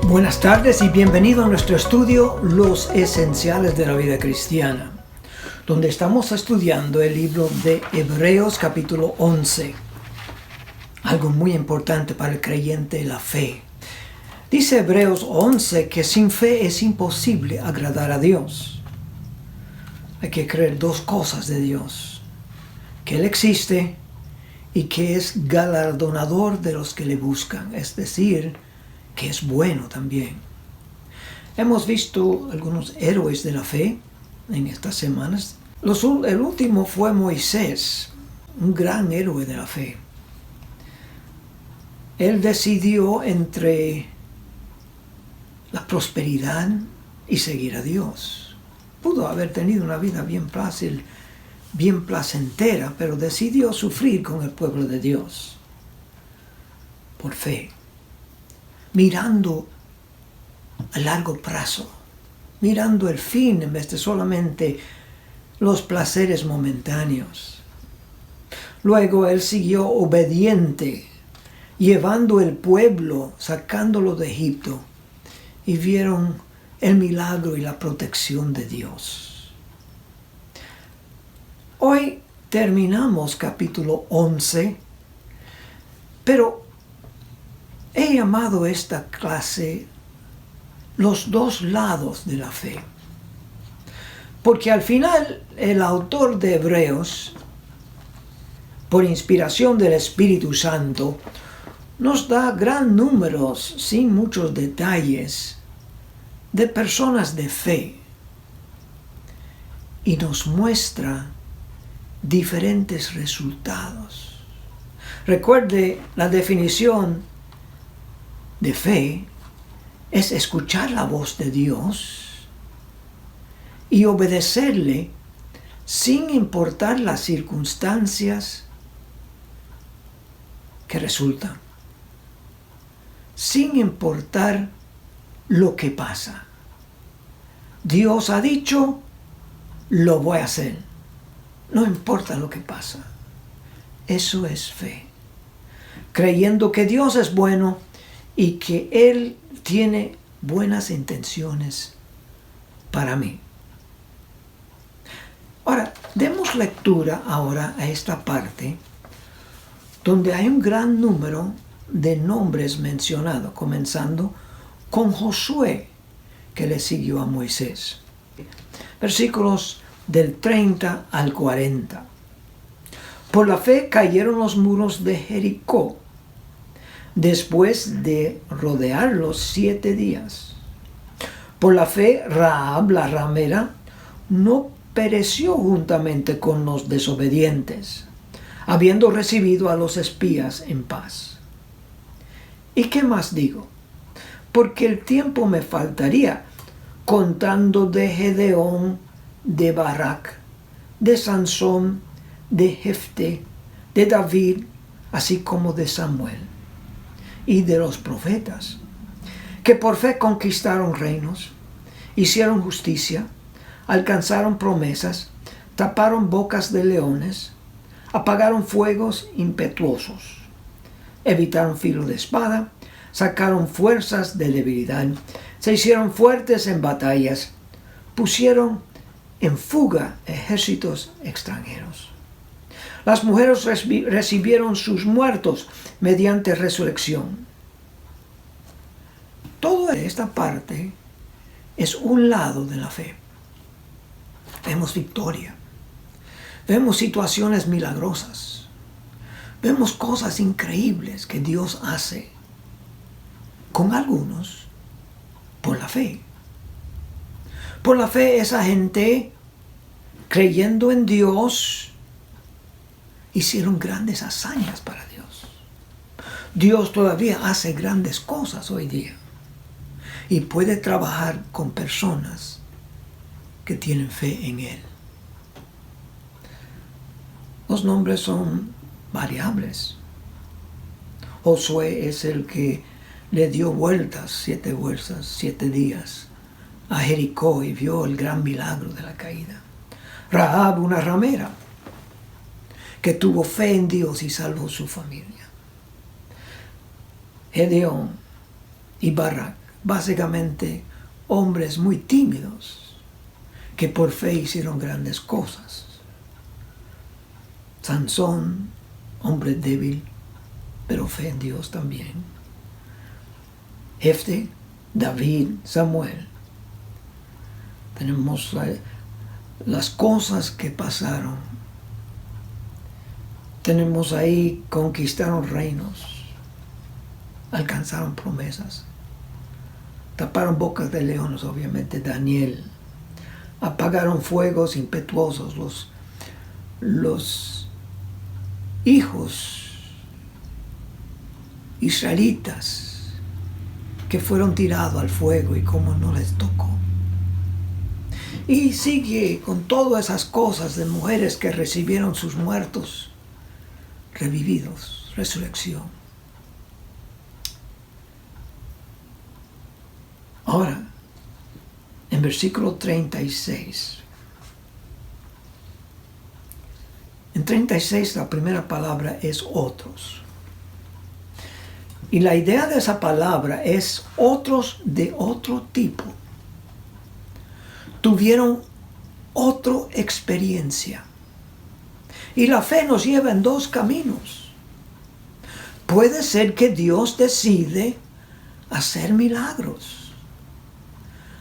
Buenas tardes y bienvenido a nuestro estudio Los Esenciales de la Vida Cristiana, donde estamos estudiando el libro de Hebreos capítulo 11. Algo muy importante para el creyente, la fe. Dice Hebreos 11 que sin fe es imposible agradar a Dios. Hay que creer dos cosas de Dios: que Él existe y que es galardonador de los que le buscan, es decir, que es bueno también. Hemos visto algunos héroes de la fe en estas semanas. El último fue Moisés, un gran héroe de la fe. Él decidió entre la prosperidad y seguir a Dios. Pudo haber tenido una vida bien fácil, bien placentera, pero decidió sufrir con el pueblo de Dios por fe, mirando a largo plazo, mirando el fin en vez de solamente los placeres momentáneos. Luego él siguió obediente, llevando el pueblo, sacándolo de Egipto, y vieron el milagro y la protección de Dios. Hoy terminamos capítulo 11, pero he llamado esta clase los dos lados de la fe, porque al final el autor de Hebreos, por inspiración del Espíritu Santo, nos da gran números, sin muchos detalles, de personas de fe y nos muestra diferentes resultados. Recuerde, la definición de fe es escuchar la voz de Dios y obedecerle sin importar las circunstancias que resultan, sin importar lo que pasa. Dios ha dicho, lo voy a hacer, no importa lo que pasa. Eso es fe, creyendo que Dios es bueno y que Él tiene buenas intenciones para mí. Ahora, demos lectura ahora a esta parte donde hay un gran número de nombres mencionados, comenzando con Josué, que le siguió a Moisés. Versículos del 30 al 40. Por la fe cayeron los muros de Jericó, después de rodearlos 7 días. Por la fe, Rahab, la ramera, no pereció juntamente con los desobedientes, habiendo recibido a los espías en paz. ¿Y qué más digo? Porque el tiempo me faltaría, contando de Gedeón, de Barak, de Sansón, de Jefté, de David, así como de Samuel y de los profetas, que por fe conquistaron reinos, hicieron justicia, alcanzaron promesas, taparon bocas de leones, apagaron fuegos impetuosos, evitaron filo de espada, sacaron fuerzas de debilidad, se hicieron fuertes en batallas, pusieron en fuga ejércitos extranjeros. Las mujeres recibieron sus muertos mediante resurrección. Toda esta parte es un lado de la fe. Vemos victoria, vemos situaciones milagrosas, vemos cosas increíbles que Dios hace con algunos por la fe. Por la fe, esa gente, creyendo en Dios, hicieron grandes hazañas para Dios. Dios todavía hace grandes cosas hoy día y puede trabajar con personas que tienen fe en Él. Los nombres son variables. Josué es el que le dio vueltas, 7 días a Jericó y vio el gran milagro de la caída. Rahab, una ramera, que tuvo fe en Dios y salvó su familia. Gedeón y Barak, básicamente hombres muy tímidos, que por fe hicieron grandes cosas. Sansón, hombre débil, pero fe en Dios también. Jefte, David, Samuel. Tenemos las cosas que pasaron. Tenemos ahí, conquistaron reinos, alcanzaron promesas, taparon bocas de leones, obviamente Daniel, apagaron fuegos impetuosos, los hijos israelitas que fueron tirados al fuego y como no les tocó. Y sigue con todas esas cosas de mujeres que recibieron sus muertos revividos, resurrección. Ahora, en versículo 36. En 36 la primera palabra es otros. Y la idea de esa palabra es otros de otro tipo. Tuvieron otra experiencia. Y la fe nos lleva en dos caminos. Puede ser que Dios decide hacer milagros,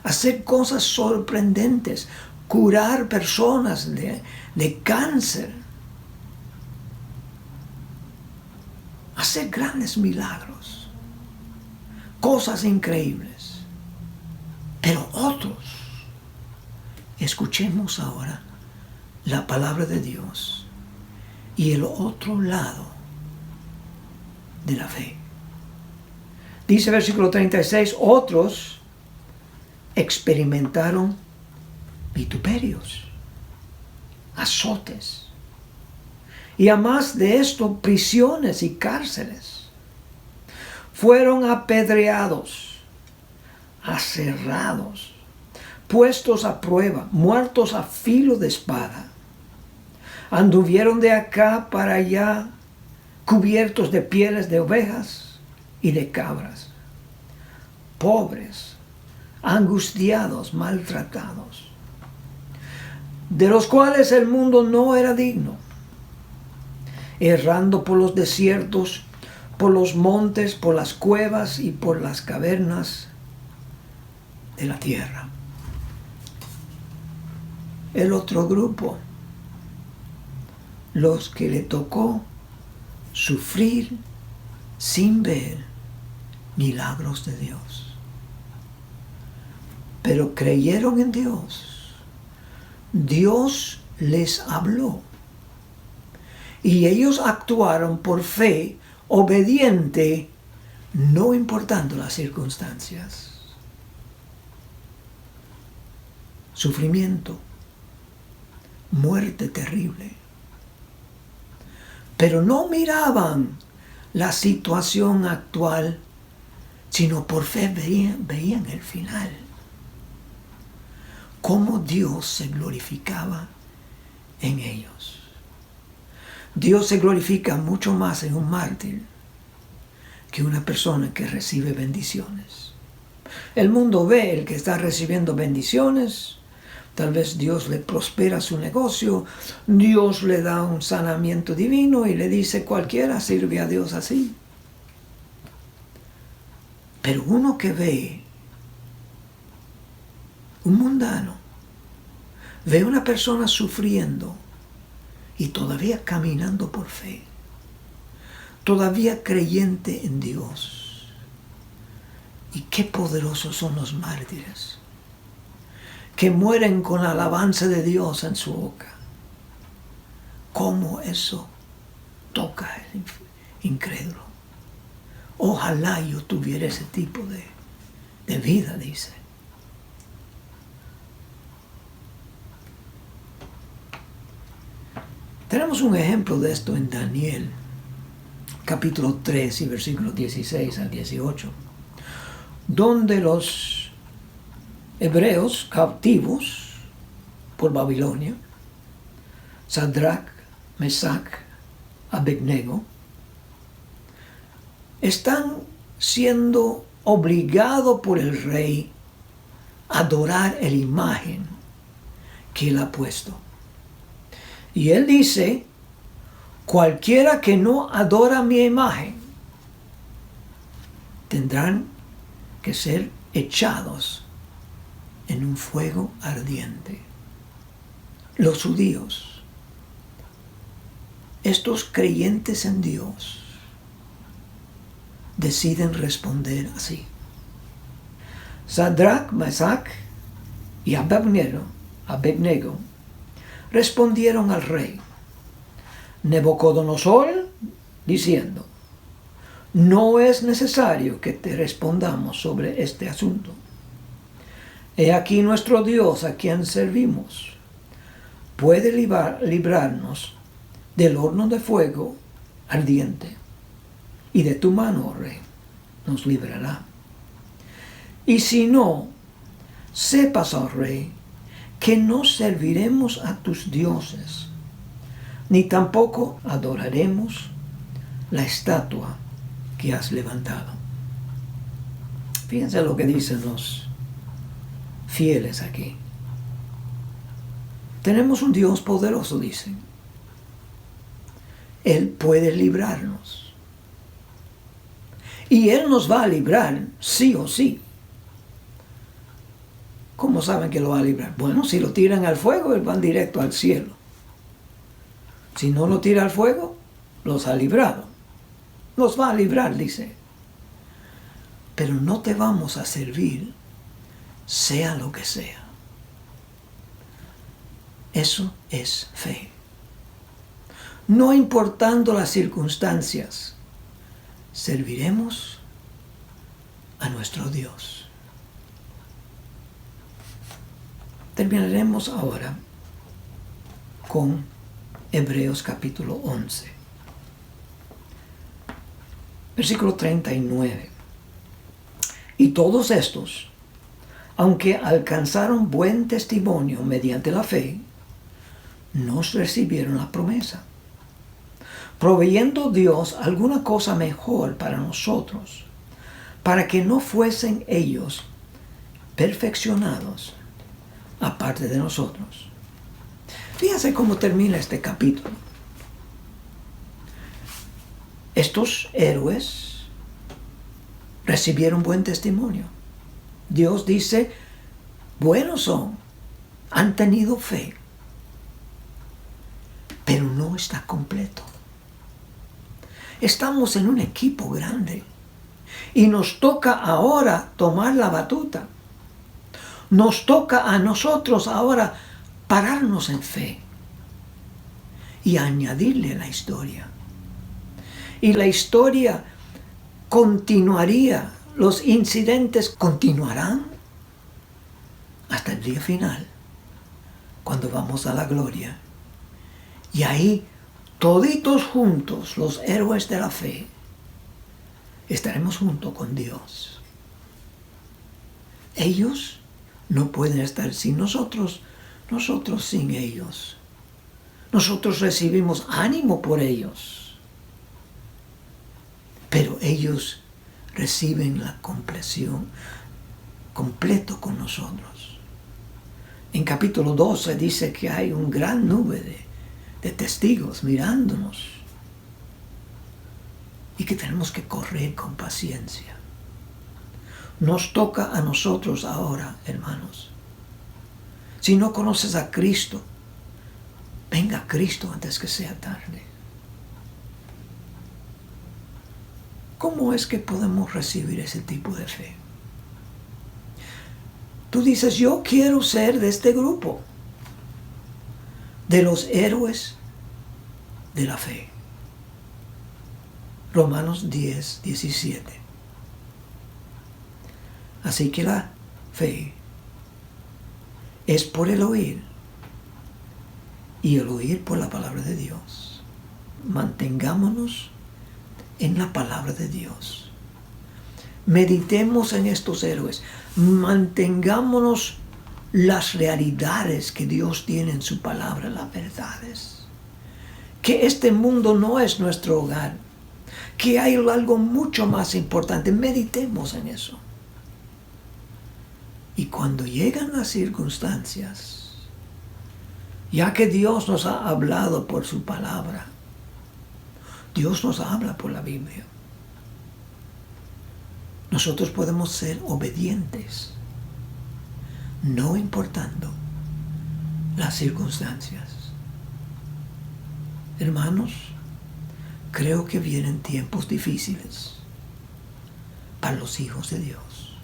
hacer cosas sorprendentes, curar personas de cáncer, hacer grandes milagros, cosas increíbles. Pero otros, escuchemos ahora la palabra de Dios y el otro lado de la fe. Dice versículo 36, otros experimentaron vituperios, azotes, y además de esto, prisiones y cárceles. Fueron apedreados, aserrados, puestos a prueba, muertos a filo de espada. Anduvieron de acá para allá, cubiertos de pieles de ovejas y de cabras, pobres, angustiados, maltratados, de los cuales el mundo no era digno, errando por los desiertos, por los montes, por las cuevas y por las cavernas de la tierra. El otro grupo, los que le tocó sufrir sin ver milagros de Dios, pero creyeron en Dios. Dios les habló y ellos actuaron por fe, obediente, no importando las circunstancias. Sufrimiento, muerte terrible. Pero no miraban la situación actual, sino por fe veían el final. Cómo Dios se glorificaba en ellos. Dios se glorifica mucho más en un mártir que una persona que recibe bendiciones. El mundo ve el que está recibiendo bendiciones. Tal vez Dios le prospera su negocio, Dios le da un sanamiento divino y le dice cualquiera sirve a Dios así. Pero uno que ve, un mundano, ve una persona sufriendo y todavía caminando por fe, todavía creyente en Dios. Y qué poderosos son los mártires, que mueren con la alabanza de Dios en su boca. Cómo eso toca al incrédulo. Ojalá yo tuviera ese tipo de vida, dice. Tenemos un ejemplo de esto en Daniel, capítulo 3 y versículos 16 al 18. donde los hebreos cautivos por Babilonia, Sadrach, Mesach, Abednego, están siendo obligados por el rey a adorar la imagen que él ha puesto. Y él dice, cualquiera que no adora mi imagen, tendrán que ser echados en un fuego ardiente. Los judíos, estos creyentes en Dios, deciden responder así. Sadrach, Mesach y Abednego respondieron al rey Nabucodonosor diciendo, no es necesario que te respondamos sobre este asunto. He aquí nuestro Dios a quien servimos puede librarnos del horno de fuego ardiente, y de tu mano, oh rey, nos librará. Y si no, sepas, oh rey, que no serviremos a tus dioses, ni tampoco adoraremos la estatua que has levantado. Fíjense lo que dicen los fieles aquí. Tenemos un Dios poderoso, dicen. Él puede librarnos. Y Él nos va a librar, sí o sí. ¿Cómo saben que lo va a librar? Bueno, si lo tiran al fuego, Él va directo al cielo. Si no lo tira al fuego, los ha librado. Los va a librar, dice. Pero no te vamos a servir, sea lo que sea. Eso es fe. No importando las circunstancias, serviremos a nuestro Dios. Terminaremos ahora con Hebreos capítulo 11, versículo 39. Y todos estos, aunque alcanzaron buen testimonio mediante la fe, no recibieron la promesa, proveyendo Dios alguna cosa mejor para nosotros, para que no fuesen ellos perfeccionados aparte de nosotros. Fíjense cómo termina este capítulo. Estos héroes recibieron buen testimonio. Dios dice, buenos son, han tenido fe, pero no está completo. Estamos en un equipo grande y nos toca ahora tomar la batuta. Nos toca a nosotros ahora pararnos en fe y añadirle la historia. Y la historia continuaría, los incidentes continuarán hasta el día final, cuando vamos a la gloria. Y ahí, toditos juntos, los héroes de la fe, estaremos junto con Dios. Ellos no pueden estar sin nosotros, nosotros sin ellos. Nosotros recibimos ánimo por ellos, pero ellos reciben la completo con nosotros. En capítulo 12 dice que hay un gran nube de testigos mirándonos y que tenemos que correr con paciencia. Nos toca a nosotros ahora, hermanos. Si no conoces a Cristo, venga a Cristo antes que sea tarde. ¿Cómo es que podemos recibir ese tipo de fe? Tú dices, yo quiero ser de este grupo, de los héroes de la fe. Romanos 10, 17. Así que la fe es por el oír, y el oír por la palabra de Dios. Mantengámonos en la palabra de Dios. Meditemos en estos héroes. Mantengámonos las realidades que Dios tiene en su palabra, las verdades. Que este mundo no es nuestro hogar. Que hay algo mucho más importante. Meditemos en eso. Y cuando llegan las circunstancias, ya que Dios nos ha hablado por su palabra, Dios nos habla por la Biblia, nosotros podemos ser obedientes, no importando las circunstancias. Hermanos, creo que vienen tiempos difíciles para los hijos de Dios.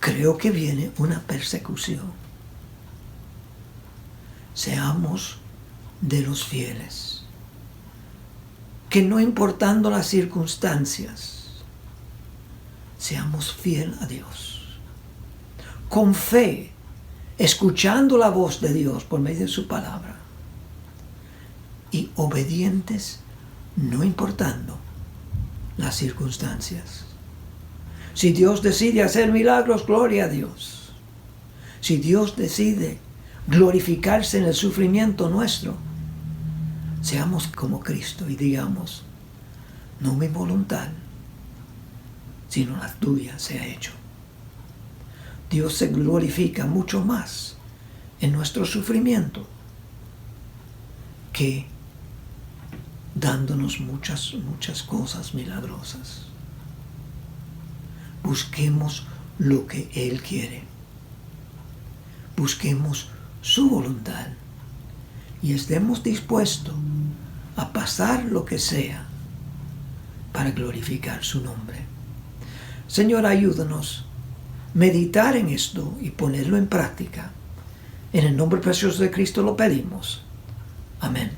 Creo que viene una persecución. Seamos de los fieles, que no importando las circunstancias, seamos fieles a Dios. Con fe, escuchando la voz de Dios por medio de su palabra. Y obedientes, no importando las circunstancias. Si Dios decide hacer milagros, gloria a Dios. Si Dios decide glorificarse en el sufrimiento nuestro, seamos como Cristo y digamos, no mi voluntad, sino la tuya sea hecho. Dios se glorifica mucho más en nuestro sufrimiento que dándonos muchas cosas milagrosas. Busquemos lo que Él quiere. Busquemos su voluntad y estemos dispuestos a pasar lo que sea para glorificar su nombre. Señor, ayúdanos a meditar en esto y ponerlo en práctica. En el nombre precioso de Cristo lo pedimos. Amén.